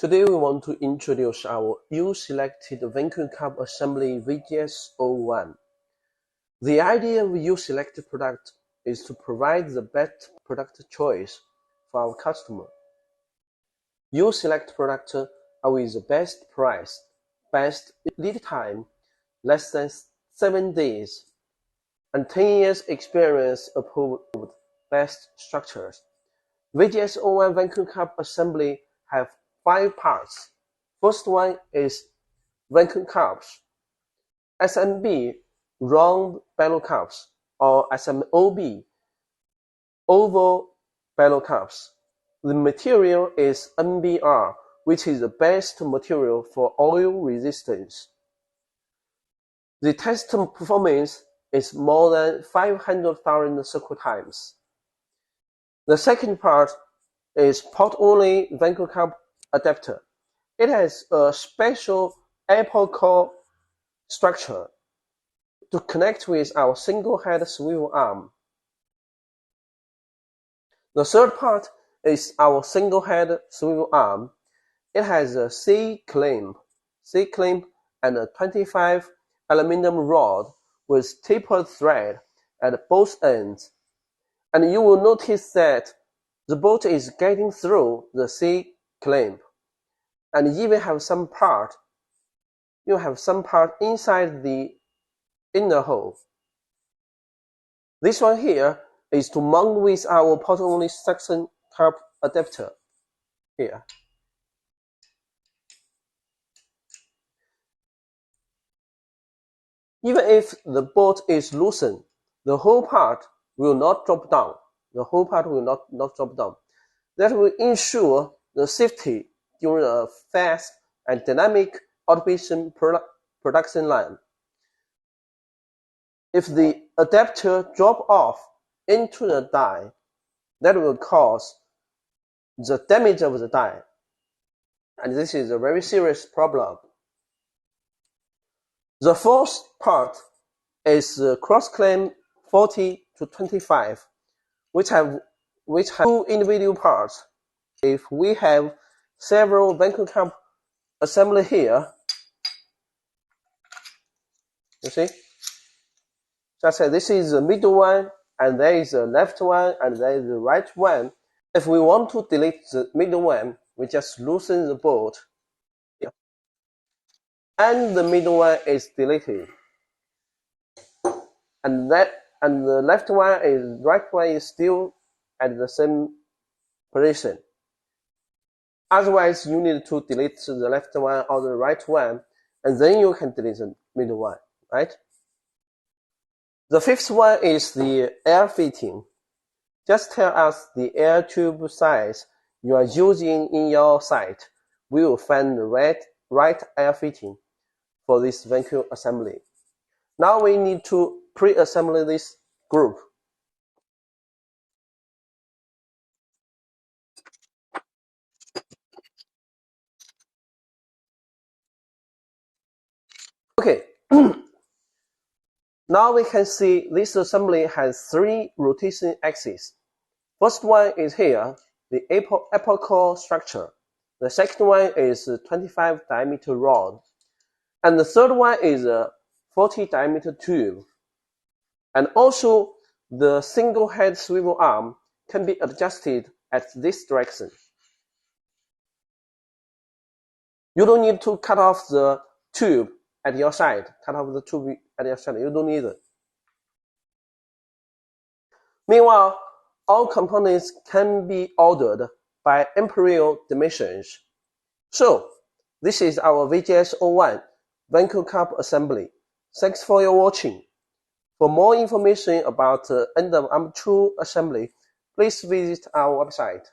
Today we want to introduce our U-selected vacuum cup assembly VGS-01. The idea of U-selected product is to provide the best product choice for our customer. U-select products are with the best price, best lead time, less than 7 days, and 10 years experience approved best structures. VGS-01 vacuum cup assembly have 5 parts. First one is vacuum cups, SMB, round barrel cups, or SMOB, oval barrel cups. The material is NBR, which is the best material for oil resistance. The test performance is more than 500,000 cycle times. The second part is port-only vacuum cup adapter. It has a special Apple core structure to connect with our single head swivel arm. The third part is our single head swivel arm. It has a C-clamp and a 25 aluminum rod with tapered thread at both ends. And you will notice that the bolt is getting through the C-clamp. And even have some part inside the inner hole. This one here is to mount with our port-only suction cup adapter here. Even if the bolt is loosened, the whole part will not drop down. The whole part will not drop down. That will ensure the safety during a fast and dynamic automation production line. If the adapter drop off into the die, that will cause the damage of the die. And this is a very serious problem. The fourth part is the cross-clamp 40 to 25, which have 2 individual parts. If we have several vacuum cup assembly here, you see? Just say this is the middle one, and there is the left one, and there is the right one. If we want to delete the middle one, we just loosen the bolt. Yeah. And the middle one is deleted. And the left one is right one is still at the same position. Otherwise, you need to delete the left one or the right one, and then you can delete the middle one, right? The fifth one is the air fitting. Just tell us the air tube size you are using in your site. We will find the right air fitting for this vacuum assembly. Now we need to pre-assemble this group. Okay. Now we can see this assembly has 3 rotation axes. First one is here, the Apple core structure. The second one is a 25 diameter rod. And the third one is a 40 diameter tube. And also, the single head swivel arm can be adjusted at this direction. You don't need to cut off the tube at your side. You don't need it. Meanwhile, all components can be ordered by imperial dimensions. So, this is our VGS-01 vacuum cup assembly. Thanks for your watching. For more information about end of arm tool assembly, please visit our website.